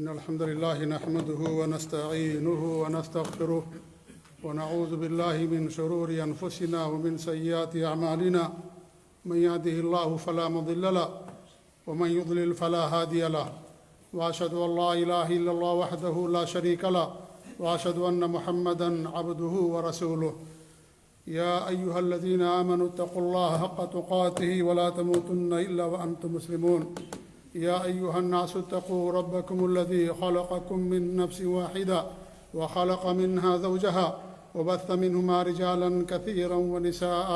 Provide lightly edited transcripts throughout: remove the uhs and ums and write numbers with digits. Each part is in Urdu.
إن الحمد لله نحمده ونستعينه ونستغفره ونعوذ بالله من شرور أنفسنا ومن سيئات أعمالنا من يهده الله فلا مضل له ومن يضلل فلا هادي له وأشهد أن لا إله إلا الله وحده لا شريك له وأشهد أن محمدا عبده ورسوله يا أيها الذين آمنوا اتقوا الله حق تقاته ولا تموتن إلا وأنتم مسلمون يا أيها الناس اتقوا ربكم الذي خلقكم من نفس واحدة وخلق منها زوجها وبث منهما رجالا كثيرا ونساء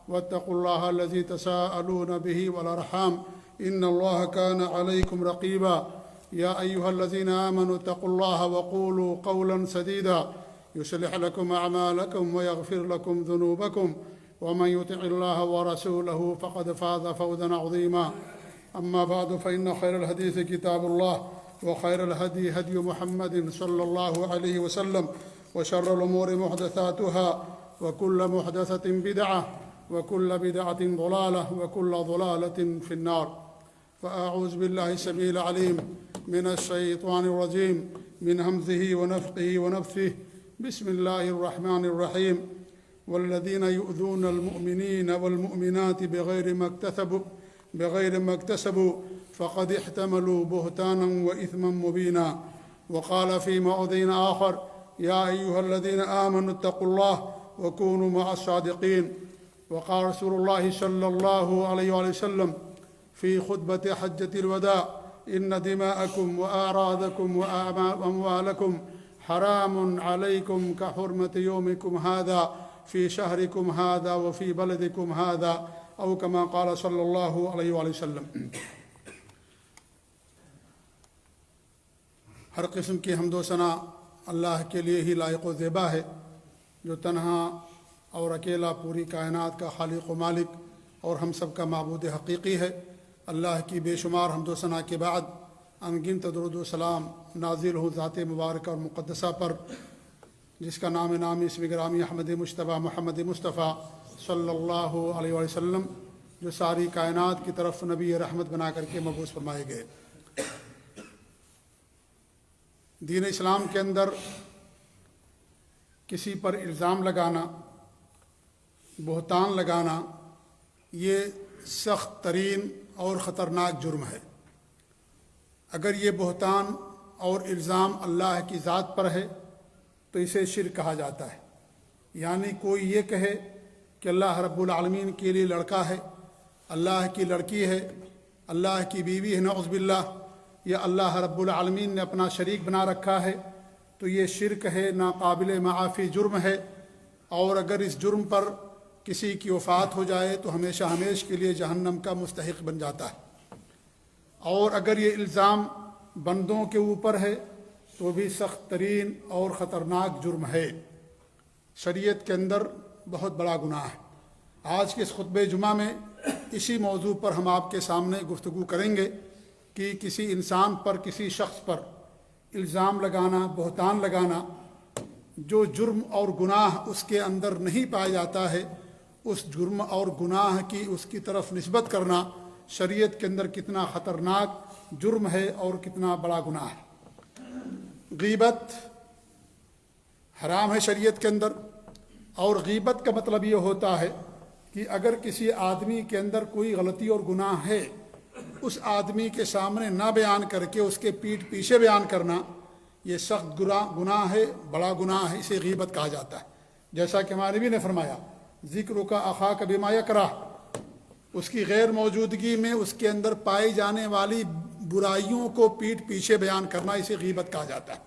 واتقوا الله الذي تساءلون به والأرحام إن الله كان عليكم رقيبا يا أيها الذين آمنوا اتقوا الله وقولوا قولا سديدا يصلح لكم أعمالكم ويغفر لكم ذنوبكم ومن يطع الله ورسوله فقد فاز فوزا عظيما أما بعد فإن خير الحديث كتاب الله وخير الهدي هدي محمد صلى الله عليه وسلم وشر الأمور محدثاتها وكل محدثة بدعة وكل بدعة ضلالة وكل ضلالة في النار فأعوذ بالله السميع العليم من الشيطان الرجيم من همزه ونفخه ونفثه بسم الله الرحمن الرحيم والذين يؤذون المؤمنين والمؤمنات بغير ما اكتسبوا فقد احتملوا بهتانا وإثما مبينا وقال في موضع آخر يا أيها الذين آمنوا اتقوا الله وكونوا مع الصادقين وقال رسول الله صلى الله عليه وسلم في خطبة حجة الوداع إن دماءكم وأعراضكم وأموالكم حرام عليكم كحرمة يومكم هذا في شهركم هذا وفي بلدكم هذا أو كما قال صلی اللہ علیہ وآلہ وسلم۔ ہر قسم کی حمد و ثنا اللہ کے لیے ہی لائق و زیبا ہے، جو تنہا اور اکیلا پوری کائنات کا خالق و مالک اور ہم سب کا معبود حقیقی ہے۔ اللہ کی بے شمار حمد و ثنا کے بعد انگنت درود و سلام نازل ہو ذات مبارکہ اور مقدسہ پر، جس کا نام نامی اسم گرامی احمد مجتبیٰ محمد مصطفیٰ صلی اللہ علیہ وسلم، جو ساری کائنات کی طرف نبی رحمت بنا کر کے مبعوث فرمائے گئے۔ دین اسلام کے اندر کسی پر الزام لگانا، بہتان لگانا، یہ سخت ترین اور خطرناک جرم ہے۔ اگر یہ بہتان اور الزام اللہ کی ذات پر ہے تو اسے شرک کہا جاتا ہے، یعنی کوئی یہ کہے کہ اللہ رب العالمین کے لیے لڑکا ہے، اللہ کی لڑکی ہے، اللہ کی بیوی ہے، نعوذ باللہ، یا اللہ رب العالمین نے اپنا شریک بنا رکھا ہے، تو یہ شرک ہے، ناقابل معافی جرم ہے۔ اور اگر اس جرم پر کسی کی وفات ہو جائے تو ہمیشہ ہمیشہ کے لیے جہنم کا مستحق بن جاتا ہے۔ اور اگر یہ الزام بندوں کے اوپر ہے تو بھی سخت ترین اور خطرناک جرم ہے۔ شریعت کے اندر بہت بڑا گناہ ہے۔ آج کے اس خطبہ جمعہ میں اسی موضوع پر ہم آپ کے سامنے گفتگو کریں گے کہ کسی انسان پر، کسی شخص پر الزام لگانا، بہتان لگانا، جو جرم اور گناہ اس کے اندر نہیں پایا جاتا ہے، اس جرم اور گناہ کی اس کی طرف نسبت کرنا شریعت کے اندر کتنا خطرناک جرم ہے اور کتنا بڑا گناہ ہے۔ غیبت حرام ہے شریعت کے اندر، اور غیبت کا مطلب یہ ہوتا ہے کہ اگر کسی آدمی کے اندر کوئی غلطی اور گناہ ہے، اس آدمی کے سامنے نہ بیان کر کے اس کے پیٹھ پیچھے بیان کرنا، یہ سخت گناہ ہے، بڑا گناہ ہے، اسے غیبت کہا جاتا ہے۔ جیسا کہ ہمارے نبی نے فرمایا ذکر کا اخاک بما یکرہ، اس کی غیر موجودگی میں اس کے اندر پائی جانے والی برائیوں کو پیٹھ پیچھے بیان کرنا، اسے غیبت کہا جاتا ہے۔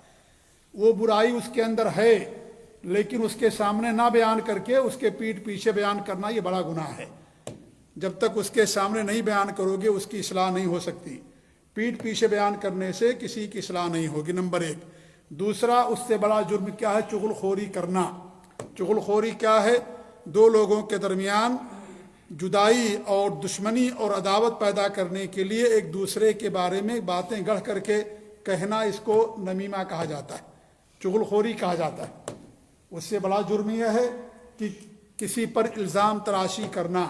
وہ برائی اس کے اندر ہے لیکن اس کے سامنے نہ بیان کر کے اس کے پیٹھ پیچھے بیان کرنا، یہ بڑا گناہ ہے۔ جب تک اس کے سامنے نہیں بیان کرو گے اس کی اصلاح نہیں ہو سکتی۔ پیٹھ پیچھے بیان کرنے سے کسی کی اصلاح نہیں ہوگی، نمبر ایک۔ دوسرا، اس سے بڑا جرم کیا ہے؟ چغل خوری کرنا۔ چغل خوری کیا ہے؟ دو لوگوں کے درمیان جدائی اور دشمنی اور عداوت پیدا کرنے کے لیے ایک دوسرے کے بارے میں باتیں گڑھ کر کے کہنا، اس کو نمیمہ کہا جاتا ہے، چغل خوری کہا جاتا ہے۔ اس سے بڑا جرم یہ ہے کہ کسی پر الزام تراشی کرنا۔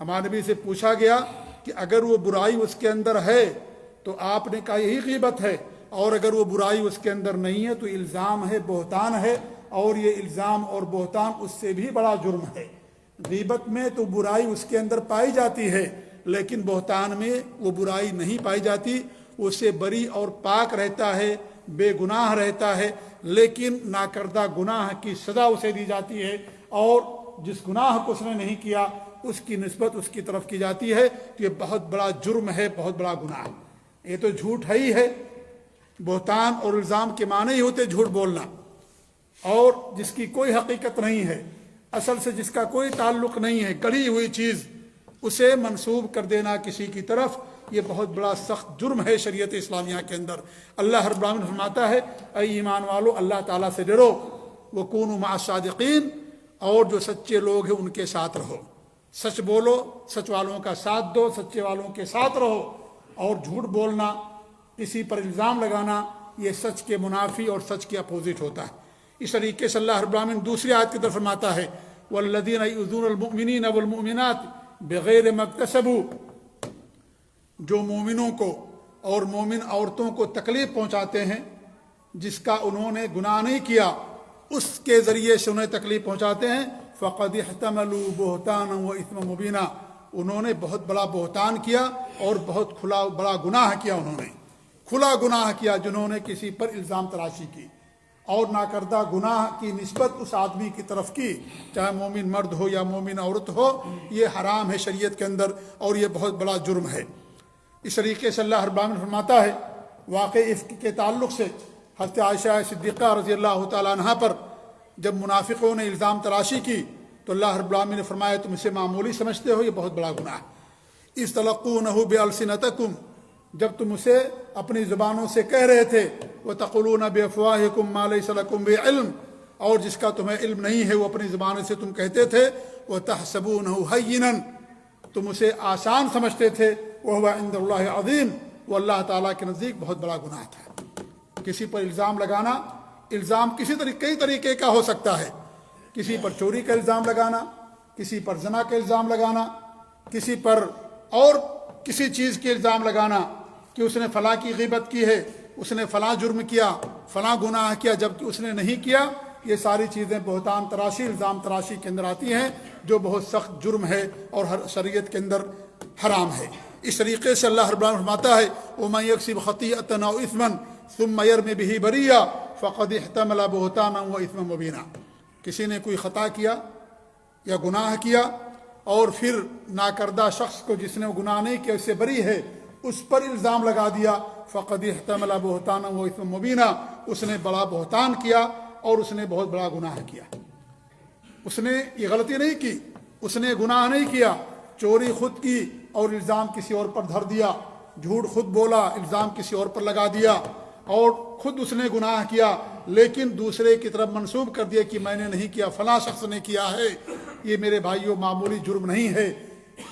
ہمارے نبی سے پوچھا گیا کہ اگر وہ برائی اس کے اندر ہے تو آپ نے کہا یہی غیبت ہے، اور اگر وہ برائی اس کے اندر نہیں ہے تو الزام ہے، بہتان ہے، اور یہ الزام اور بہتان اس سے بھی بڑا جرم ہے۔ غیبت میں تو برائی اس کے اندر پائی جاتی ہے، لیکن بہتان میں وہ برائی نہیں پائی جاتی، اس سے بری اور پاک رہتا ہے، بے گناہ رہتا ہے، لیکن ناکردہ گناہ کی سزا اسے دی جاتی ہے، اور جس گناہ کو اس نے نہیں کیا اس کی نسبت اس کی طرف کی جاتی ہے۔ تو یہ بہت بڑا جرم ہے، بہت بڑا گناہ ہے۔ یہ تو جھوٹ ہے ہی ہے۔ بہتان اور الزام کے معنی ہی ہوتے جھوٹ بولنا، اور جس کی کوئی حقیقت نہیں ہے، اصل سے جس کا کوئی تعلق نہیں ہے، گڑھی ہوئی چیز اسے منسوب کر دینا کسی کی طرف، یہ بہت بڑا سخت جرم ہے شریعت اسلامیہ کے اندر۔ اللہ رب العالمین فرماتا ہے اے ایمان والو، اللہ تعالیٰ سے ڈرو، وکونوا مع الصادقین، اور جو سچے لوگ ہیں ان کے ساتھ رہو، سچ بولو، سچ والوں کا ساتھ دو، سچے والوں کے ساتھ رہو۔ اور جھوٹ بولنا، کسی پر الزام لگانا، یہ سچ کے منافی اور سچ کے اپوزٹ ہوتا ہے۔ اس طریقے سے اللہ رب العالمین دوسری آیت کی طرف فرماتا ہے والذین یؤذون المؤمنین والمؤمنات بغیر ما اکتسبوا، جو مومنوں کو اور مومن عورتوں کو تکلیف پہنچاتے ہیں جس کا انہوں نے گناہ نہیں کیا، اس کے ذریعے سے انہیں تکلیف پہنچاتے ہیں، فقد احتملوا بہتانا واثما مبینا، انہوں نے بہت بڑا بہتان کیا اور بہت بڑا گناہ کیا، انہوں نے کھلا گناہ کیا جنہوں نے کسی پر الزام تراشی کی اور ناکردہ گناہ کی نسبت اس آدمی کی طرف کی، چاہے مومن مرد ہو یا مومن عورت ہو، یہ حرام ہے شریعت کے اندر، اور یہ بہت بڑا جرم ہے۔ اس طریقے سے اللہ رب العالمین فرماتا ہے واقع افک کے تعلق سے، حضرت عائشہ صدیقہ رضی اللہ تعالیٰ عنہ پر جب منافقوں نے الزام تراشی کی تو اللہ رب العالمین نے فرمایا تم اسے معمولی سمجھتے ہو، یہ بہت بڑا گناہ ہے۔ اذ تلقونہ بألسنتکم، جب تم اسے اپنی زبانوں سے کہہ رہے تھے، وتقولون بافواہکم ما لیس لکم بعلم، اور جس کا تمہیں علم نہیں ہے وہ اپنی زبانوں سے تم کہتے تھے، وتحسبونہ ہینا، تم اسے آسان سمجھتے تھے، وہو عند اللہ عظیم، وہ اللہ تعالیٰ کے نزدیک بہت بڑا گناہ تھا۔ کسی پر الزام لگانا، الزام کئی طریقے کا ہو سکتا ہے، کسی پر چوری کا الزام لگانا، کسی پر زنا کا الزام لگانا، کسی پر اور کسی چیز کے الزام لگانا کہ اس نے فلاں کی غیبت کی ہے، اس نے فلاں جرم کیا، فلاں گناہ کیا جبکہ اس نے نہیں کیا، یہ ساری چیزیں بہتان تراشی، الزام تراشی کے اندر آتی ہیں، جو بہت سخت جرم ہے اور ہر شریعت کے اندر حرام ہے۔ اس طریقے سے اللہ رب العالمین فرماتا ہے وَمَن يَكْسِبْ خَطِيئَةً أَوْ إِثْمًا ثُمَّ يَرْمِ بِهِ بَرِيًّا فَقَدِ احْتَمَلَ بُهْتَانًا وَإِثْمًا مُبِينًا، کسی نے کوئی خطا کیا یا گناہ کیا اور پھر ناکردہ شخص کو جس نے وہ گناہ نہیں کیا اس سے بری ہے، اس پر الزام لگا دیا، فقد احتمل بہتانا واثما مبینا، اس نے بڑا بہتان کیا اور اس نے بہت بڑا گناہ کیا۔ اس نے یہ غلطی نہیں کی، اس نے گناہ نہیں کیا، چوری خود کی اور الزام کسی اور پر دھر دیا، جھوٹ خود بولا، الزام کسی اور پر لگا دیا، اور خود اس نے گناہ کیا لیکن دوسرے کی طرف منسوب کر دیا کہ میں نے نہیں کیا، فلاں شخص نے کیا ہے۔ یہ میرے بھائیوں معمولی جرم نہیں ہے،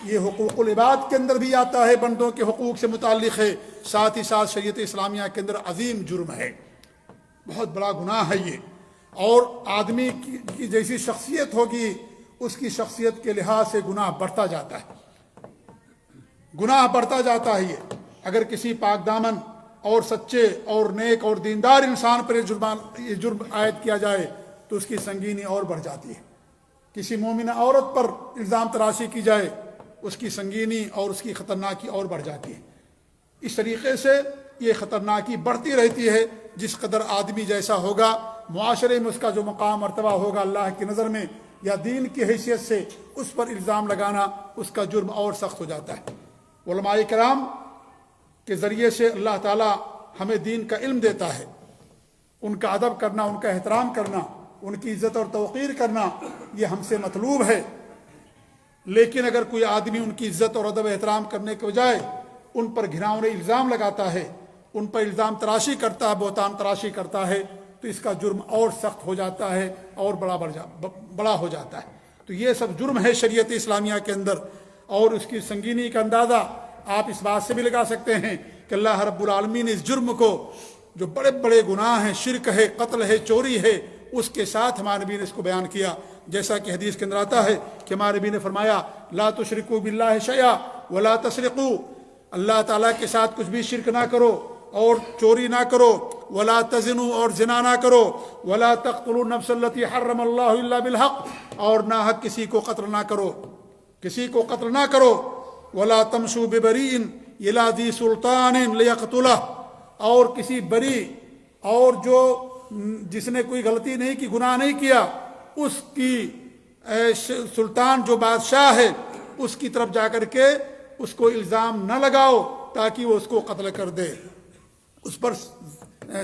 یہ حقوق العباد کے اندر بھی آتا ہے، بندوں کے حقوق سے متعلق ہے، ساتھ ہی ساتھ شریعت اسلامیہ کے اندر عظیم جرم ہے، بہت بڑا گناہ ہے یہ۔ اور آدمی کی جیسی شخصیت ہوگی اس کی شخصیت کے لحاظ سے گناہ بڑھتا جاتا ہے، گناہ بڑھتا جاتا ہے۔ یہ اگر کسی پاک دامن اور سچے اور نیک اور دیندار انسان پر یہ جرم عائد کیا جائے تو اس کی سنگینی اور بڑھ جاتی ہے۔ کسی مومنہ عورت پر الزام تراشی کی جائے اس کی سنگینی اور اس کی خطرناکی اور بڑھ جاتی ہے۔ اس طریقے سے یہ خطرناکی بڑھتی رہتی ہے، جس قدر آدمی جیسا ہوگا، معاشرے میں اس کا جو مقام مرتبہ ہوگا اللہ کی نظر میں یا دین کی حیثیت سے، اس پر الزام لگانا اس کا جرم اور سخت ہو جاتا ہے۔ علماء کرام کے ذریعے سے اللہ تعالیٰ ہمیں دین کا علم دیتا ہے، ان کا ادب کرنا، ان کا احترام کرنا، ان کی عزت اور توقیر کرنا یہ ہم سے مطلوب ہے۔ لیکن اگر کوئی آدمی ان کی عزت اور ادب احترام کرنے کے بجائے ان پر گھناؤنے الزام لگاتا ہے، ان پر الزام تراشی کرتا ہے، بہتان تراشی کرتا ہے، تو اس کا جرم اور سخت ہو جاتا ہے اور بڑا ہو جاتا ہے۔ تو یہ سب جرم ہے شریعت اسلامیہ کے اندر، اور اس کی سنگینی کا اندازہ آپ اس بات سے بھی لگا سکتے ہیں کہ اللہ رب العالمین اس جرم کو، جو بڑے بڑے گناہ ہیں، شرک ہے، قتل ہے، چوری ہے، اس کے ساتھ ہمارے نبی نے اس کو بیان کیا، جیسا کہ حدیث کے اندر آتا ہے کہ ہمارے نبی نے فرمایا لا تشرکوا باللہ شیئا ولا تسرقوا، اللہ تعالیٰ کے ساتھ کچھ بھی شرک نہ کرو اور چوری نہ کرو، ولا تزنوا اور زنا نہ کرو، ولا تقتلوا النفس التي حرم اللہ الا بالحق اور ناحق کسی کو قتل نہ کرو، کسی کو قتل نہ کرو، ولا تمشوا ببریء الی ذی سلطان لیقتلہ اور کسی بری اور جو جس نے کوئی غلطی نہیں کی، گناہ نہیں کیا، اس کی سلطان جو بادشاہ ہے اس کی طرف جا کر کے اس کو الزام نہ لگاؤ تاکہ وہ اس کو قتل کر دے، اس پر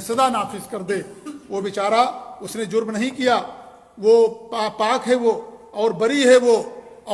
سزا نافذ کر دے۔ وہ بیچارہ اس نے جرم نہیں کیا، وہ پاک ہے وہ اور بری ہے وہ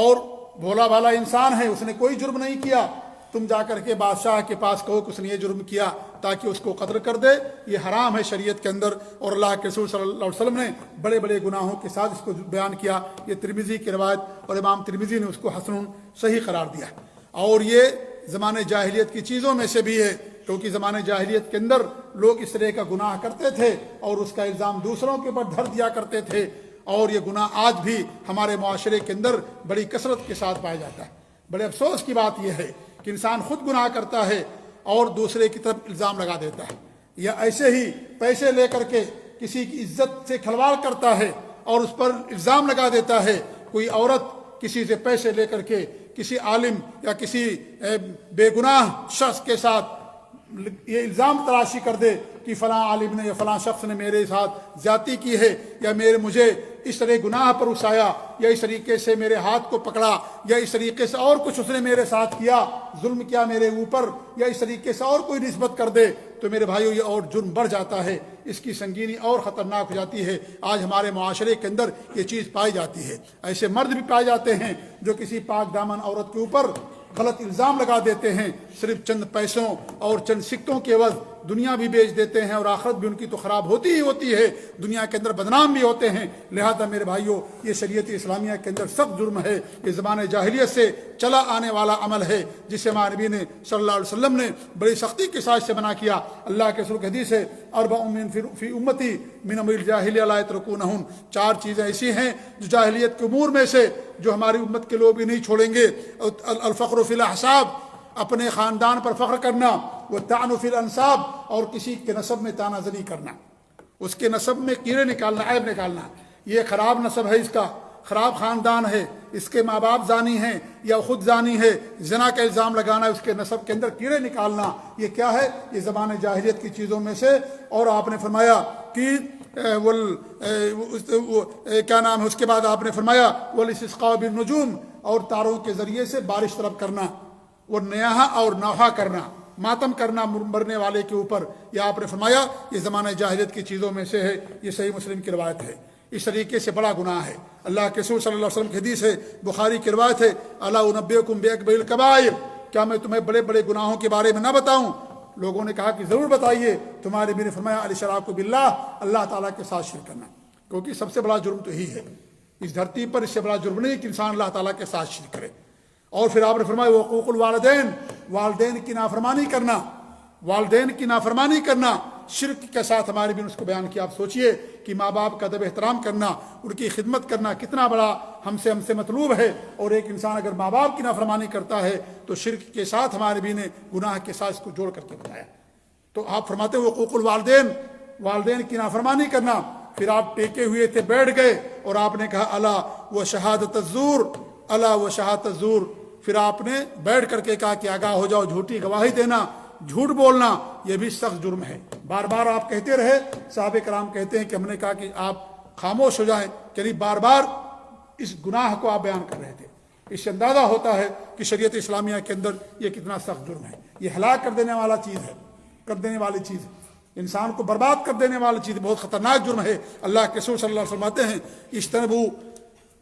اور بھولا بھالا انسان ہے، اس نے کوئی جرم نہیں کیا، تم جا کر کے بادشاہ کے پاس کہو کہ اس نے یہ جرم کیا تاکہ اس کو قتل کر دے، یہ حرام ہے شریعت کے اندر۔ اور اللہ کے رسول صلی اللہ علیہ وسلم نے بڑے بڑے گناہوں کے ساتھ اس کو بیان کیا۔ یہ ترمذی کی روایت اور امام ترمذی نے اس کو حسن صحیح قرار دیا۔ اور یہ زمانے جاہلیت کی چیزوں میں سے بھی ہے، کیونکہ زمانے جاہلیت کے اندر لوگ اس طرح کا گناہ کرتے تھے اور اس کا الزام دوسروں کے اوپر دھر دیا کرتے تھے، اور یہ گناہ آج بھی ہمارے معاشرے کے اندر بڑی کثرت کے ساتھ پایا جاتا ہے۔ بڑے افسوس کی بات یہ ہے کہ انسان خود گناہ کرتا ہے اور دوسرے کی طرف الزام لگا دیتا ہے، یا ایسے ہی پیسے لے کر کے کسی کی عزت سے کھلواڑ کرتا ہے اور اس پر الزام لگا دیتا ہے۔ کوئی عورت کسی سے پیسے لے کر کے کسی عالم یا کسی بے گناہ شخص کے ساتھ یہ الزام تراشی کر دے کہ فلاں عالم نے یا فلاں شخص نے میرے ساتھ زیادتی کی ہے، یا مجھے اس طرح گناہ پر اکسایا، یا اس طریقے سے میرے ہاتھ کو پکڑا، یا اس طریقے سے اور کچھ اس نے میرے ساتھ کیا، ظلم کیا میرے اوپر، یا اس طریقے سے اور کوئی نسبت کر دے، تو میرے بھائیو یہ اور جرم بڑھ جاتا ہے، اس کی سنگینی اور خطرناک ہو جاتی ہے۔ آج ہمارے معاشرے کے اندر یہ چیز پائی جاتی ہے۔ ایسے مرد بھی پائے جاتے ہیں جو کسی پاک دامن عورت کے اوپر غلط الزام لگا دیتے ہیں، صرف چند پیسوں اور چند سکتوں کے عوض دنیا بھی بیچ دیتے ہیں، اور آخرت بھی ان کی تو خراب ہوتی ہی ہوتی ہے، دنیا کے اندر بدنام بھی ہوتے ہیں۔ لہذا میرے بھائیوں یہ شریعت اسلامیہ کے اندر سخت جرم ہے، یہ زمانے جاہلیت سے چلا آنے والا عمل ہے، جسے ہمارے نبی نے صلی اللہ علیہ وسلم نے بڑی سختی کے ساتھ سے منع کیا۔ اللہ کے رسول کی حدیث ہے اربع من فی امتی من امر الجاہلیہ لا یترکونہن، چار چیزیں ایسی ہیں جو جاہلیت کے امور میں سے جو ہماری امت کے لوگ بھی نہیں چھوڑیں گے۔ الفقر فی الاحساب، اپنے خاندان پر فخر کرنا، والطعن فی الانساب، اور کسی کے نسب میں تانا زنی کرنا، اس کے نسب میں کیڑے نکالنا، عیب نکالنا، یہ خراب نسب ہے، اس کا خراب خاندان ہے، اس کے ماں باپ زانی ہیں یا خود زانی ہے، زنا کا الزام لگانا، اس کے نسب کے اندر کیڑے نکالنا، یہ کیا ہے؟ یہ زمانے جاہلیت کی چیزوں میں سے۔ اور آپ نے فرمایا کہ کیا نام ہے، اس کے بعد آپ نے فرمایا والاستسقاء بالنجوم، اور تاروں کے ذریعے سے بارش طلب کرنا، وہ نیاحہ اور نوحہ کرنا، ماتم کرنا مرنے والے کے اوپر، یہ آپ نے فرمایا یہ زمانہ جاہلیت کی چیزوں میں سے ہے۔ یہ صحیح مسلم کی روایت ہے۔ اس طریقے سے بڑا گناہ ہے۔ اللہ کے رسول صلی اللہ علیہ وسلم کی حدیث ہے، بخاری کی روایت ہے، الا انبئکم باکبر الکبائر، کیا میں تمہیں بڑے بڑے گناہوں کے بارے میں نہ بتاؤں؟ لوگوں نے کہا کہ ضرور بتائیے۔ تمہارے نبی نے فرمایا الاشراک باللہ، اللہ تعالیٰ کے ساتھ شرک کرنا، کیونکہ سب سے بڑا جرم تو یہی ہے، اس دھرتی پر اس سے بڑا جرم نہیں کہ انسان اللہ تعالیٰ کے ساتھ شرک کرے۔ اور پھر آپ نے فرمایا وقوق الوالدین، والدین کی نافرمانی کرنا، والدین کی نافرمانی کرنا، شرک کے ساتھ ہمارے بھی نے اس کو بیان کیا۔ آپ سوچئے کہ ماں باپ کا ادب احترام کرنا، ان کی خدمت کرنا کتنا بڑا ہم سے مطلوب ہے، اور ایک انسان اگر ماں باپ کی نافرمانی کرتا ہے تو شرک کے ساتھ ہمارے بھی نے گناہ کے ساتھ اس کو جوڑ کر کے بتایا۔ تو آپ فرماتے ہیں وقوق الوالدین، والدین کی نافرمانی کرنا۔ پھر آپ ٹیکے ہوئے تھے، بیٹھ گئے، اور آپ نے کہا الا و شہادت الزور، الا و شہادت الزور۔ پھر آپ نے بیٹھ کر کے کہا کہ آگاہ ہو جاؤ، جھوٹی گواہی دینا، جھوٹ بولنا یہ بھی سخت جرم ہے۔ بار بار آپ کہتے رہے، صحابہ کرام کہتے ہیں کہ ہم نے کہا کہ آپ خاموش ہو جائیں، یعنی بار بار اس گناہ کو آپ بیان کر رہے تھے۔ اس سے اندازہ ہوتا ہے کہ شریعت اسلامیہ کے اندر یہ کتنا سخت جرم ہے۔ یہ ہلاک کر دینے والا چیز ہے، کر دینے والی چیز ہے، انسان کو برباد کر دینے والی چیز، بہت خطرناک جرم ہے۔ اللہ کے رسول صلی اللہ علیہ وسلم فرماتے ہیں اجتنبوا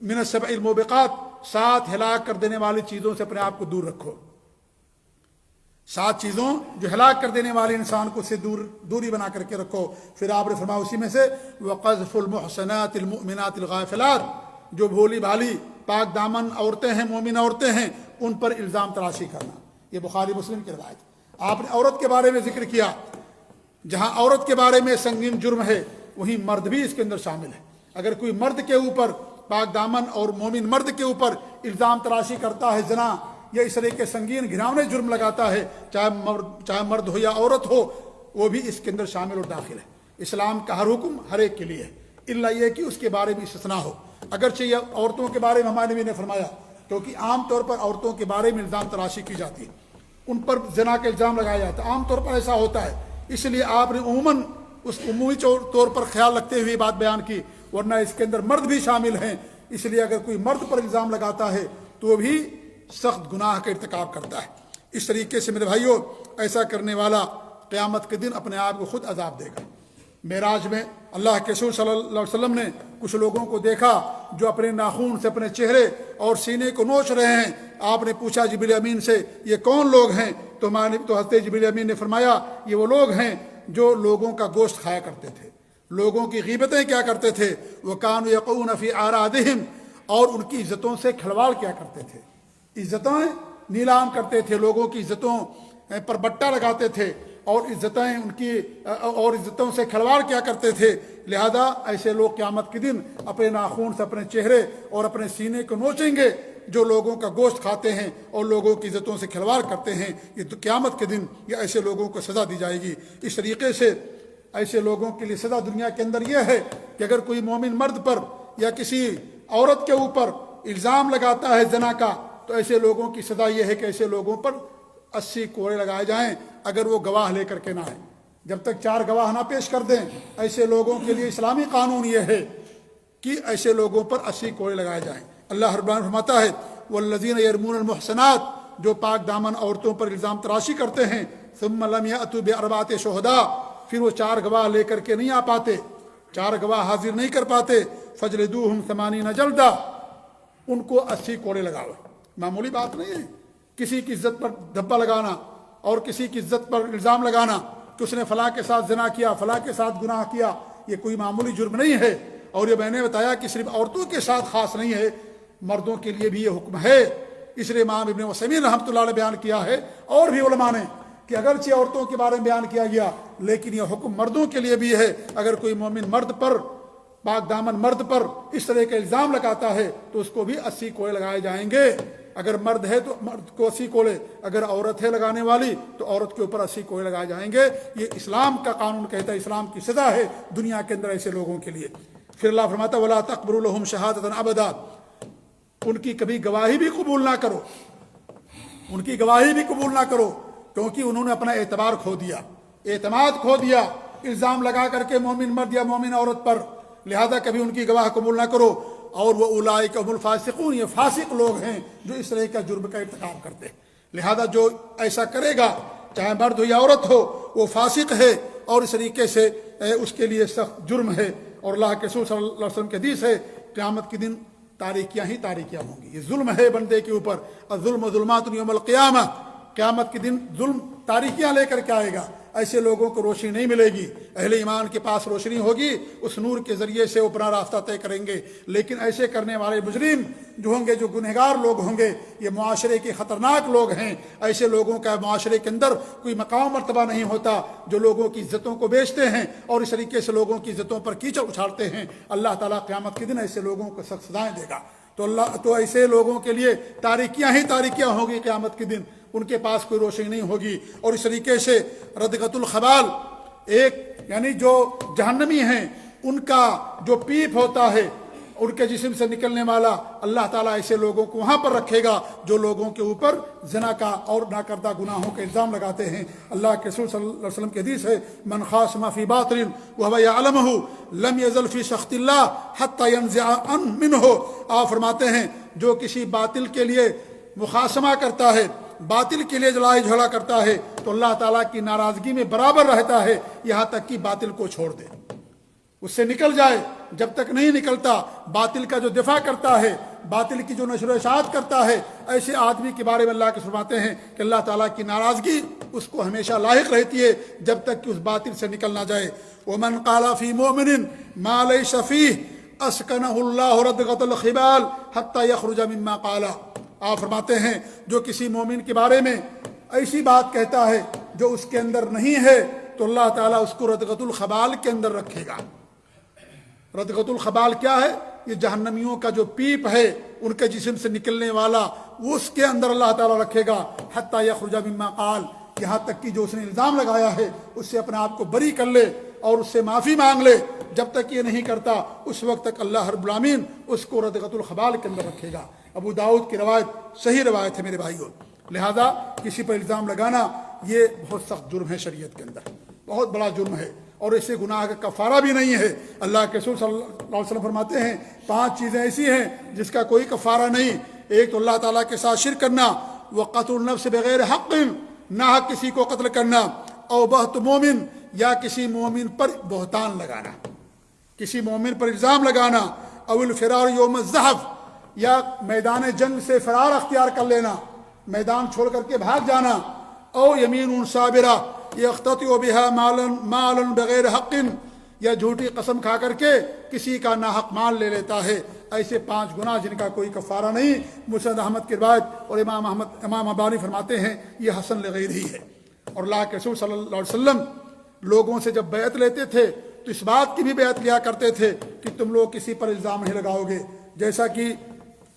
من السبع الموبقات، 7 ہلاک کر دینے والی چیزوں سے اپنے آپ کو دور رکھو۔ 7 چیزوں جو ہلاک کر دینے والی انسان کو سے دوری بنا کر کے رکھو۔ پھر آپ نے فرمایا اسی میں سے وقذف المحصنات المؤمنات الغافلات، جو بھولی بھالی پاک دامن عورتیں ہیں، مومن عورتیں ہیں، ان پر الزام تراشی کرنا۔ یہ بخاری مسلم کی روایت۔ آپ نے عورت کے بارے میں ذکر کیا، جہاں عورت کے بارے میں سنگین جرم ہے وہیں مرد بھی اس کے اندر شامل ہے۔ اگر کوئی مرد کے اوپر، پاک دامن اور مومن مرد کے اوپر الزام تراشی کرتا ہے، زنا یا اس طرح کے سنگین گھناؤنے جرم لگاتا ہے، چاہے مرد ہو یا عورت ہو، وہ بھی اس کے اندر شامل اور داخل ہے۔ اسلام کا ہر حکم ہر ایک کے لیے ہے، الا یہ کہ اس کے بارے میں استثناء ہو۔ اگرچہ یہ عورتوں کے بارے میں ہمارے نبی نے فرمایا، کیونکہ عام طور پر عورتوں کے بارے میں الزام تراشی کی جاتی ہے، ان پر زنا کا الزام لگایا جاتا ہے، عام طور پر ایسا ہوتا ہے، اس لیے آپ نے عموماً اس عمومی طور پر خیال رکھتے ہوئے بات بیان کی، ورنہ اس کے اندر مرد بھی شامل ہیں، اس لیے اگر کوئی مرد پر الزام لگاتا ہے تو وہ بھی سخت گناہ کا ارتکاب کرتا ہے۔ اس طریقے سے میرے بھائیوں، ایسا کرنے والا قیامت کے دن اپنے آپ کو خود عذاب دے گا۔ معراج میں اللہ کے رسول صلی اللہ علیہ وسلم نے کچھ لوگوں کو دیکھا جو اپنے ناخون سے اپنے چہرے اور سینے کو نوچ رہے ہیں۔ آپ نے پوچھا جبریل امین سے، یہ کون لوگ ہیں؟ تو حضرت جبریل امین نے فرمایا، یہ وہ لوگ ہیں جو لوگوں کا گوشت کھایا کرتے تھے، لوگوں کی غیبتیں کیا کرتے تھے، وَكَانُوا يَقُعُونَ فِي أَعْرَاضِهِمْ، اور ان کی عزتوں سے کھلواڑ کیا کرتے تھے، عزتیں نیلام کرتے تھے، لوگوں کی عزتوں پر بٹا لگاتے تھے اور عزتوں سے کھلواڑ کیا کرتے تھے۔ لہذا ایسے لوگ قیامت کے دن اپنے ناخون سے اپنے چہرے اور اپنے سینے کو نوچیں گے، جو لوگوں کا گوشت کھاتے ہیں اور لوگوں کی عزتوں سے کھلواڑ کرتے ہیں۔ یہ تو قیامت کے دن یہ ایسے لوگوں کو سزا دی جائے گی۔ اس طریقے سے ایسے لوگوں کے لیے سزا دنیا کے اندر یہ ہے کہ اگر کوئی مومن مرد پر یا کسی عورت کے اوپر الزام لگاتا ہے زنا کا، تو ایسے لوگوں کی سزا یہ ہے کہ ایسے لوگوں پر 80 کوڑے لگائے جائیں، اگر وہ گواہ لے کر کے نہ آئیں، جب تک 4 گواہ نہ پیش کر دیں۔ ایسے لوگوں کے لیے اسلامی قانون یہ ہے کہ ایسے لوگوں پر 80 کوڑے لگائے جائیں۔ اللہ رب العالمین فرماتا ہے، والذین یرمون المحصنات، جو پاک دامن عورتوں پر الزام تراشی کرتے ہیں، ثم لم یأتوا بأربعة شہداء، پھر وہ 4 گواہ لے کر کے نہیں آ پاتے، 4 گواہ حاضر نہیں کر پاتے، فجلدوہم 80 جلدہ، ان کو 80 کوڑے لگاؤ۔ معمولی بات نہیں ہے کسی کی عزت پر دھبا لگانا اور کسی کی عزت پر الزام لگانا کہ اس نے فلاں کے ساتھ زنا کیا، فلاں کے ساتھ گناہ کیا، یہ کوئی معمولی جرم نہیں ہے۔ اور یہ میں نے بتایا کہ صرف عورتوں کے ساتھ خاص نہیں ہے، مردوں کے لیے بھی یہ حکم ہے۔ اس لیے امام ابن عثیمین رحمۃ اللہ علیہ بیان کیا ہے، اور بھی علماء نے، کہ اگرچہ عورتوں کے بارے میں بیان کیا گیا لیکن یہ حکم مردوں کے لیے بھی ہے۔ اگر کوئی مومن مرد پر، پاک دامن مرد پر اس طرح کا الزام لگاتا ہے تو اس کو بھی 80 کوڑے لگائے جائیں گے۔ اگر مرد ہے تو مرد کو 80 کوڑے، اگر عورت ہے لگانے والی تو عورت کے اوپر 80 کوڑے لگائے جائیں گے۔ یہ اسلام کا قانون کہتا ہے، اسلام کی سزا ہے دنیا کے اندر ایسے لوگوں کے لیے۔ پھر اللہ فرماتا ہے، وَلَا تَقْبَلُوا لَهُمْ شَهَادَةً أَبَدًا، ان کی کبھی گواہی بھی قبول نہ کرو، ان کی گواہی بھی قبول نہ کرو، کیونکہ انہوں نے اپنا اعتبار کھو دیا، اعتماد کھو دیا الزام لگا کر کے مومن مرد یا مومن عورت پر، لہذا کبھی ان کی گواہ قبول نہ کرو۔ اور وہ اولئک هم الفاسقون، یہ فاسق لوگ ہیں جو اس طرح کا جرم کا ارتکاب کرتے ہیں۔ لہذا جو ایسا کرے گا، چاہے مرد ہو یا عورت ہو، وہ فاسق ہے اور اس طریقے سے اس کے لیے سخت جرم ہے۔ اور اللہ کے رسول صلی اللہ علیہ وسلم کی حدیث ہے، قیامت کے دن تاریکیاں ہی تاریکیاں ہوں گی۔ یہ ظلم ہے بندے کے اوپر، الظلم ظلمات یوم القیامہ، قیامت کے دن ظلم تاریکیاں لے کر کے آئے گا، ایسے لوگوں کو روشنی نہیں ملے گی۔ اہل ایمان کے پاس روشنی ہوگی، اس نور کے ذریعے سے وہ اپنا راستہ طے کریں گے، لیکن ایسے کرنے والے مجرم جو ہوں گے، جو گنہگار لوگ ہوں گے، یہ معاشرے کے خطرناک لوگ ہیں۔ ایسے لوگوں کا معاشرے کے اندر کوئی مقام مرتبہ نہیں ہوتا، جو لوگوں کی عزتوں کو بیچتے ہیں اور اس طریقے سے لوگوں کی عزتوں پر کیچڑ اچھالتے ہیں۔ اللہ تعالیٰ قیامت کے دن ایسے لوگوں کو سخت سزائیں دے گا۔ تو ایسے لوگوں کے لیے تاریکیاں ہی تاریکیاں ہوں گی قیامت کے دن، ان کے پاس کوئی روشنی نہیں ہوگی۔ اور اس طریقے سے ردغۃ الخبال، ایک یعنی جو جہنمی ہیں، ان کا جو پیپ ہوتا ہے، ان کے جسم سے نکلنے والا، اللہ تعالیٰ ایسے لوگوں کو وہاں پر رکھے گا جو لوگوں کے اوپر زنا کا اور ناکردہ گناہوں کا الزام لگاتے ہیں۔ اللہ کے رسول صلی اللہ علیہ وسلم کی حدیث ہے، من خاصم فی باطل وهو يعلمه لم يزل في سخط اللہ حتى ينزع منه۔ آپ فرماتے ہیں، جو کسی باطل کے لیے مخاصمہ کرتا ہے، باطل کے لیے لڑائی جھگڑا کرتا ہے، تو اللہ تعالیٰ کی ناراضگی میں برابر رہتا ہے، یہاں تک کہ باطل کو چھوڑ دے، اس سے نکل جائے۔ جب تک نہیں نکلتا، باطل کا جو دفاع کرتا ہے، باطل کی جو نشر و اشاعت کرتا ہے، ایسے آدمی کے بارے میں اللہ کے فرماتے ہیں کہ اللہ تعالیٰ کی ناراضگی اس کو ہمیشہ لاحق رہتی ہے جب تک کہ اس باطل سے نکل نہ جائے۔ ومن قال فی مؤمن ما لیس فیہ اسکنہ اللہ ردغۃ الخبال حتی یخرج مما قال۔ آپ فرماتے ہیں، جو کسی مومن کے بارے میں ایسی بات کہتا ہے جو اس کے اندر نہیں ہے، تو اللہ تعالیٰ اس کو ردغۃ الخبال کے اندر رکھے گا۔ ردغۃ الخبال کیا ہے؟ یہ جہنمیوں کا جو پیپ ہے، ان کے جسم سے نکلنے والا، وہ اس کے اندر اللہ تعالیٰ رکھے گا، حتی یخرج مما قال، یہاں تک کہ جو اس نے الزام لگایا ہے اس سے اپنے آپ کو بری کر لے اور اس سے معافی مانگ لے. جب تک یہ نہیں کرتا اس وقت تک اللہ رب العالمین اس کو ردغۃ الخبال کے اندر رکھے گا. ابو داؤد کی روایت صحیح روایت ہے میرے بھائیوں. لہذا کسی پر الزام لگانا یہ بہت سخت جرم ہے شریعت کے اندر, بہت بڑا جرم ہے, اور اس سے گناہ کا کفارہ بھی نہیں ہے. اللہ کے رسول صلی اللہ علیہ وسلم فرماتے ہیں 5 چیزیں ایسی ہیں جس کا کوئی کفارہ نہیں. ایک تو اللہ تعالیٰ کے ساتھ شرک کرنا, وقتل النفس بغیر حق, ناحق کسی کو قتل کرنا, او بہت مومن, یا کسی مومن پر بہتان لگانا, کسی مومن پر الزام لگانا, او الفرار یوم الزحف, یا میدان جنگ سے فرار اختیار کر لینا, میدان چھوڑ کر کے بھاگ جانا, او یمین صابرہ یختطئ بها مالا بغیر حق, یا جھوٹی قسم کھا کر کے کسی کا ناحق مال لے لیتا ہے. ایسے 5 گناہ جن کا کوئی کفارہ نہیں. مسند احمد کی روایت, اور امام ابانی فرماتے ہیں یہ حسن لغیر ہی ہے. اور اللہ کے رسول صلی اللہ علیہ وسلم لوگوں سے جب بیعت لیتے تھے تو اس بات کی بھی بیعت لیا کرتے تھے کہ تم لوگ کسی پر الزام نہیں لگاؤ گے. جیسا کہ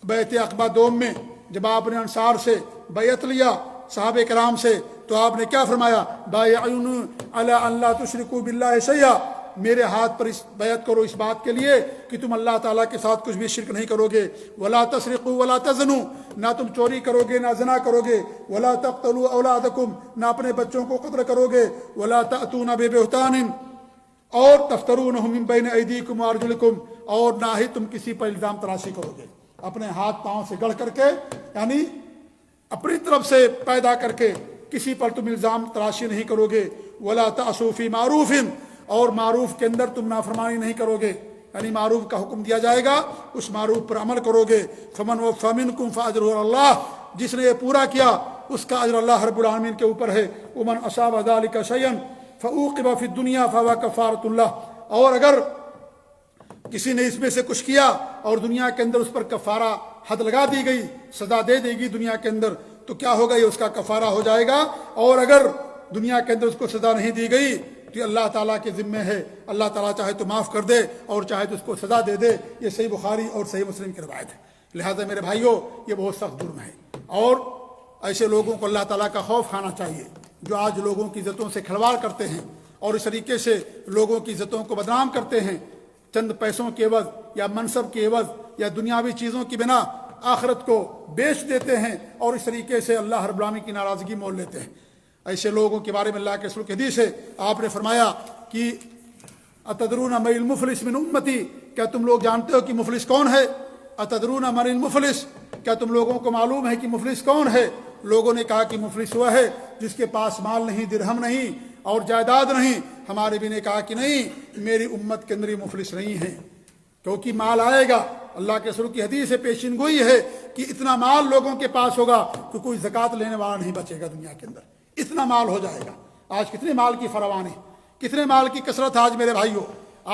بیعت عقبہ دوم میں جب آپ نے انصار سے بیعت لیا صحابہ کرام سے, تو آپ نے کیا فرمایا, بایعونی علی ان لا تشرکوا باللہ شیئا, میرے ہاتھ پر اس بیعت کرو اس بات کے لیے کہ تم اللہ تعالیٰ کے ساتھ کچھ بھی شرک نہیں کرو گے. ولا تسرقوا ولا تزنوا, نہ تم چوری کرو گے نہ زنا کرو گے. ولا تقتلوا اولادکم, نہ اپنے بچوں کو قتل کرو گے. ولا تأتون ببہتان اور تفترونہ من بین ایدیکم وارجلکم, اور نہ ہی تم کسی پر الزام تراشی کرو گے, اپنے ہاتھ پاؤں سے گڑھ کر کے, یعنی اپنی طرف سے پیدا کر کے کسی پر تم الزام تراشی نہیں کرو گے. ولا تعصوا فی معروف, اور معروف کے اندر تم نافرمانی نہیں کرو گے, یعنی معروف کا حکم دیا جائے گا اس معروف پر عمل کرو گے. فمن وفی منکم فاجرہ اللہ, جس نے یہ پورا کیا اس کا اجر اللہ رب العالمین کے اوپر ہے. ومن اصاب ذلک شیئا فعوقب فی الدنیا فہو کفارۃ اللہ, اور اگر کسی نے اس میں سے کچھ کیا اور دنیا کے اندر اس پر کفارہ حد لگا دی گئی, سزا دے دے گی دنیا کے اندر, تو کیا ہوگا, یہ اس کا کفارہ ہو جائے گا. اور اگر دنیا کے اندر اس کو سزا نہیں دی گئی تو اللہ تعالیٰ کے ذمے ہے, اللہ تعالیٰ چاہے تو معاف کر دے اور چاہے تو اس کو سزا دے دے. یہ صحیح بخاری اور صحیح مسلم کی روایت ہے. لہٰذا میرے بھائیوں یہ بہت سخت جرم ہے, اور ایسے لوگوں کو اللہ تعالیٰ کا خوف کھانا چاہیے جو آج لوگوں کی عزتوں سے کھلواڑ کرتے ہیں اور اس طریقے سے لوگوں کی عزتوں کو بدنام کرتے ہیں, چند پیسوں کے عوض یا منصب کے عوض یا دنیاوی چیزوں کی بنا آخرت کو بیچ دیتے ہیں, اور اس طریقے سے اللہ رب العالمین کی ناراضگی مول لیتے ہیں. ایسے لوگوں کے بارے میں اللہ کے رسول کی حدیث ہے, آپ نے فرمایا کہ اتدرون من المفلس من امتی, کیا تم لوگ جانتے ہو کہ مفلس کون ہے؟ اتدرون من المفلس, کیا تم لوگوں کو معلوم ہے کہ مفلس کون ہے؟ لوگوں نے کہا کہ مفلس وہ ہے جس کے پاس مال نہیں, درہم نہیں اور جائیداد نہیں. ہمارے بھی نے کہا کہ نہیں, میری امت کے اندر مفلس نہیں ہے, کیونکہ مال آئے گا. اللہ کے رسول کی حدیث ہے, پیشین گوئی ہے کہ اتنا مال لوگوں کے پاس ہوگا کہ کوئی زکوٰۃ لینے والا نہیں بچے گا دنیا کے اندر, اتنا مال ہو جائے گا. آج کتنے مال کی فراوان ہے, کتنے مال کی کثرت. آج میرے بھائیوں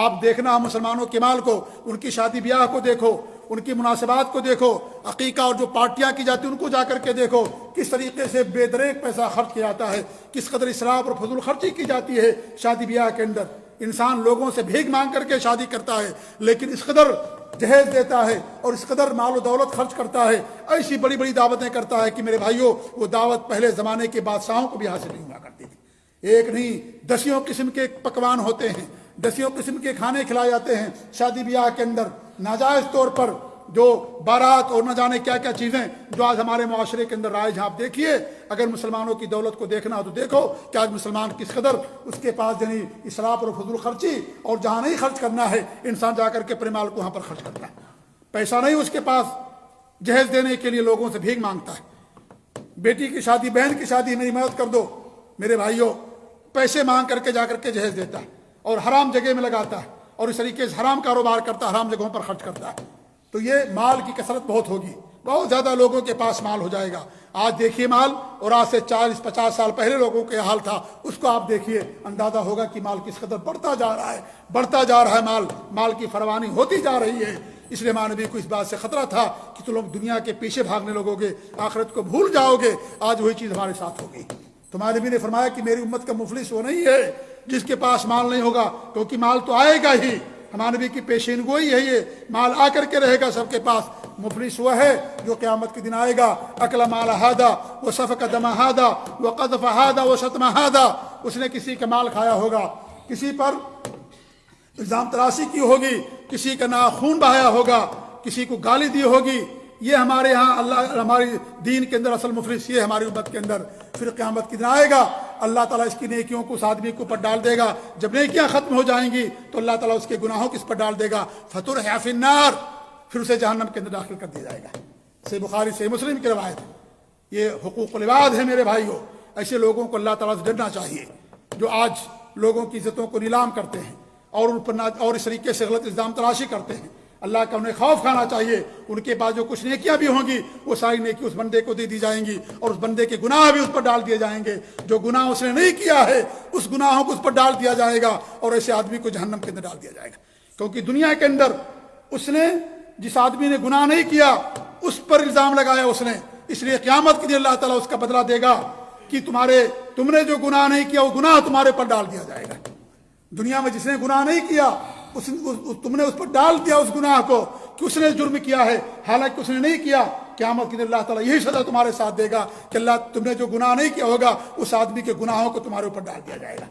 آپ دیکھنا مسلمانوں کے مال کو, ان کی شادی بیاہ کو دیکھو, ان کی مناسبات کو دیکھو, عقیقہ اور جو پارٹیاں کی جاتی ہیں ان کو جا کر کے دیکھو, کس طریقے سے بے دریغ پیسہ خرچ کیا جاتا ہے, کس قدر اسراف اور فضول خرچی کی جاتی ہے شادی بیاہ کے اندر. انسان لوگوں سے بھیک مانگ کر کے شادی کرتا ہے, لیکن اس قدر جہیز دیتا ہے اور اس قدر مال و دولت خرچ کرتا ہے, ایسی بڑی بڑی دعوتیں کرتا ہے کہ میرے بھائیوں وہ دعوت پہلے زمانے کے بادشاہوں کو بھی حاصل نہیں ہوا کرتی تھی. ایک نہیں دسیوں قسم کے پکوان ہوتے ہیں, دسیوں قسم کے کھانے کھلائے جاتے ہیں شادی بیاہ کے اندر, ناجائز طور پر جو بارات اور نہ جانے کیا کیا چیزیں جو آج ہمارے معاشرے کے اندر رائج ہیں. آپ دیکھیے, اگر مسلمانوں کی دولت کو دیکھنا ہو تو دیکھو کہ آج مسلمان کس قدر اس کے پاس یعنی اسراف اور فضول خرچی, اور جہاں نہیں خرچ کرنا ہے انسان جا کر کے اپنے مال کو وہاں پر خرچ کرتا ہے. پیسہ نہیں اس کے پاس جہیز دینے کے لیے لوگوں سے بھیک مانگتا ہے. بیٹی کی شادی, بہن کی شادی, میری مدد کر دو. میرے بھائیوں پیسے مانگ کر کے جا کر کے جہیز دیتا ہے اور حرام جگہ میں لگاتا ہے, اور اس طریقے سے حرام کاروبار کرتا ہے, حرام جگہوں پر خرچ کرتا ہے. تو یہ مال کی کثرت بہت ہوگی, بہت زیادہ لوگوں کے پاس مال ہو جائے گا. آج دیکھیے مال, اور آج سے 40-50 سال پہلے لوگوں کا حال تھا, اس کو آپ دیکھیے, اندازہ ہوگا کہ مال کس قدر بڑھتا جا رہا ہے, بڑھتا جا رہا ہے. مال کی فراوانی ہوتی جا رہی ہے. اس لیے ہمارے نبی کو اس بات سے خطرہ تھا کہ تم لوگ دنیا کے پیچھے بھاگنے لگو گے, آخرت کو بھول جاؤ گے. آج وہی چیز ہمارے ساتھ ہو گئی. تمہارے نبی نے فرمایا کہ میری امت کا مفلس وہ نہیں ہے جس کے پاس مال نہیں ہوگا, کیونکہ مال تو آئے گا ہی, ہمارے نبی کی پیشین گوئی ہے، یہ مال آ کر کے رہے گا سب کے پاس۔ مفلس وہ ہے جو قیامت کے دن آئے گا، اکل مال ہادا و سفک دم ہادا و قذف ہادا و شتم ہادا، اس نے کسی کا مال کھایا ہوگا، کسی پر الزام تراشی کی ہوگی، کسی کا ناخون بہایا ہوگا، کسی کو گالی دی ہوگی۔ یہ ہمارے ہاں اللہ ہماری دین کے اندر اصل مفلس یہ ہماری امت کے اندر۔ پھر قیامت کے دن آئے گا، اللہ تعالیٰ اس کی نیکیوں کو اس آدمی کے اوپر ڈال دے گا۔ جب نیکیاں ختم ہو جائیں گی تو اللہ تعالیٰ اس کے گناہوں کو اس پر ڈال دے گا، فطرح فی النار، پھر اسے جہنم کے اندر داخل کر دیا جائے گا۔ صحیح بخاری صحیح مسلم کی روایت ہے۔ یہ حقوق العباد ہے میرے بھائیوں۔ ایسے لوگوں کو اللہ تعالیٰ سے ڈرنا چاہیے جو آج لوگوں کی عزتوں کو نیلام کرتے ہیں اور ان پر اور اس طریقے سے غلط الزام تراشی کرتے ہیں۔ اللہ کا انہیں خوف کھانا چاہیے۔ ان کے پاس جو کچھ نیکیاں بھی ہوں گی وہ ساری نیکی اس بندے کو دے دی جائیں گی، اور اس بندے کے گناہ بھی اس پر ڈال دیے جائیں گے۔ جو گناہ اس نے نہیں کیا ہے اس گناہوں کو اس پر ڈال دیا جائے گا، اور ایسے آدمی کو جہنم کے اندر ڈال دیا جائے گا۔ کیونکہ دنیا کے اندر اس نے جس آدمی نے گناہ نہیں کیا اس پر الزام لگایا اس نے، اس لیے قیامت کے دن اللہ تعالیٰ اس کا بدلہ دے گا کہ تم نے جو گناہ نہیں کیا وہ گناہ تمہارے پر ڈال دیا جائے گا۔ دنیا میں جس نے گناہ نہیں کیا تم نے اس پر ڈال دیا اس گناہ کو کہ اس نے جرم کیا ہے، حالانکہ اس نے نہیں کیا۔ قیامت کے دن اللہ تعالیٰ یہی سزا تمہارے ساتھ دے گا کہ اللہ تم نے جو گناہ نہیں کیا ہوگا اس آدمی کے گناہوں کو تمہارے اوپر ڈال دیا جائے گا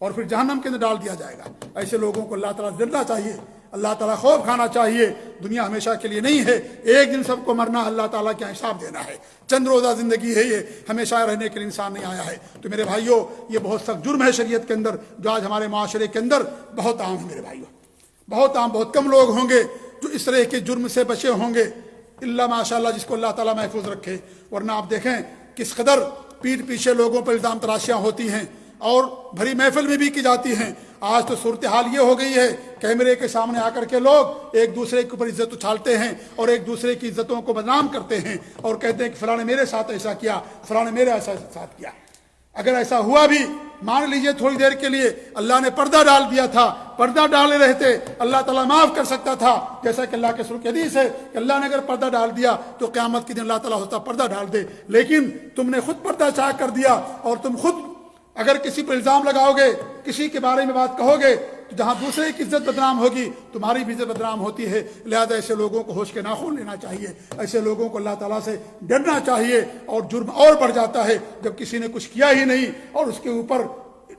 اور پھر جہنم کے اندر ڈال دیا جائے گا۔ ایسے لوگوں کو اللہ تعالیٰ ڈرنا چاہیے، اللہ تعالیٰ خوف کھانا چاہیے۔ دنیا ہمیشہ کے لیے نہیں ہے، ایک دن سب کو مرنا، اللہ تعالیٰ کا حساب دینا ہے۔ چند روزہ زندگی ہے، یہ ہمیشہ رہنے کے لیے انسان نہیں آیا ہے۔ تو میرے بھائیوں یہ بہت سخت جرم ہے شریعت کے اندر، جو آج ہمارے معاشرے کے اندر بہت عام ہے۔ میرے بھائیوں بہت عام، بہت کم لوگ ہوں گے جو اس طرح کے جرم سے بچے ہوں گے، اللہ ماشاء اللہ جس کو اللہ تعالیٰ محفوظ رکھے۔ ورنہ آپ دیکھیں کس قدر پیٹھ پیچھے لوگوں پر الزام تراشیاں ہوتی ہیں اور بھری محفل میں بھی کی جاتی ہیں۔ آج تو صورتحال یہ ہو گئی ہے، کیمرے کے سامنے آ کر کے لوگ ایک دوسرے کے اوپر عزت اچھالتے ہیں اور ایک دوسرے کی عزتوں کو بدنام کرتے ہیں اور کہتے ہیں کہ فلاں نے میرے ساتھ ایسا کیا، فلاں نے میرے ایسا ساتھ کیا۔ اگر ایسا ہوا بھی مان لیجئے تھوڑی دیر کے لیے اللہ نے پردہ ڈال دیا تھا، پردہ ڈالے رہتے اللہ تعالیٰ معاف کر سکتا تھا، جیسا کہ اللہ کے رسول کی حدیث ہے کہ اللہ نے اگر پردہ ڈال دیا تو قیامت کے دن اللہ تعالیٰ ہوتا پردہ ڈال دے۔ لیکن تم نے خود پردہ چاہ کر دیا، اور تم خود اگر کسی پر الزام لگاؤ گے، کسی کے بارے میں بات کہو گے تو جہاں دوسرے کی عزت بدنام ہوگی تمہاری بھی عزت بدنام ہوتی ہے۔ لہذا ایسے لوگوں کو ہوش کے ناخن لینا چاہیے، ایسے لوگوں کو اللہ تعالیٰ سے ڈرنا چاہیے۔ اور جرم اور بڑھ جاتا ہے جب کسی نے کچھ کیا ہی نہیں اور اس کے اوپر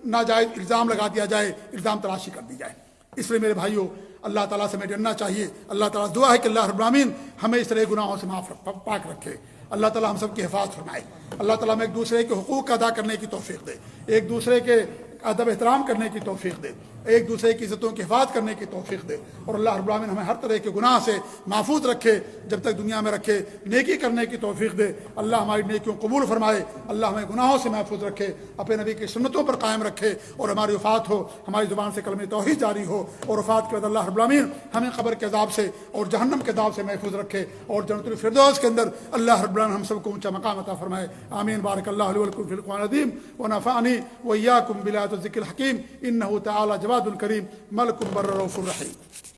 ناجائز الزام لگا دیا جائے، الزام تراشی کر دی جائے۔ اس لیے میرے بھائیوں اللہ تعالیٰ سے ہمیں ڈرنا چاہیے۔ اللہ تعالیٰ دعا ہے کہ اللہ رب العالمین ہمیں اس طرح گناہوں سے پاک رکھے۔ اللہ تعالیٰ ہم سب کی حفاظت فرمائے۔ اللہ تعالیٰ ہمیں ایک دوسرے کے حقوق ادا کرنے کی توفیق دے، ایک دوسرے کے ادب احترام کرنے کی توفیق دے، ایک دوسرے کی عزتوں کی حفاظت کرنے کی توفیق دے، اور اللہ رب العالمین ہمیں ہر طرح کے گناہ سے محفوظ رکھے جب تک دنیا میں رکھے، نیکی کرنے کی توفیق دے۔ اللہ ہماری نیکیوں قبول فرمائے، اللہ ہمیں گناہوں سے محفوظ رکھے، اپنے نبی کی سنتوں پر قائم رکھے، اور ہماری وفات ہو ہماری زبان سے کلمہ توحید جاری ہو، اور وفات کے بعد اللہ رب العالمین ہمیں قبر کے عذاب سے اور جہنم کے عذاب سے محفوظ رکھے، اور جنت الفردوس کے اندر اللہ رب العالمین ہم سب کو اونچا مقام عطا فرمائے۔ آمین۔ بارک اللہ علی ولکم فی القرآن العظیم ونفعنی وإياکم بالآیات والذکر الحکیم، انہ تعالی جواد کریم ملک بر رؤوف رحیم۔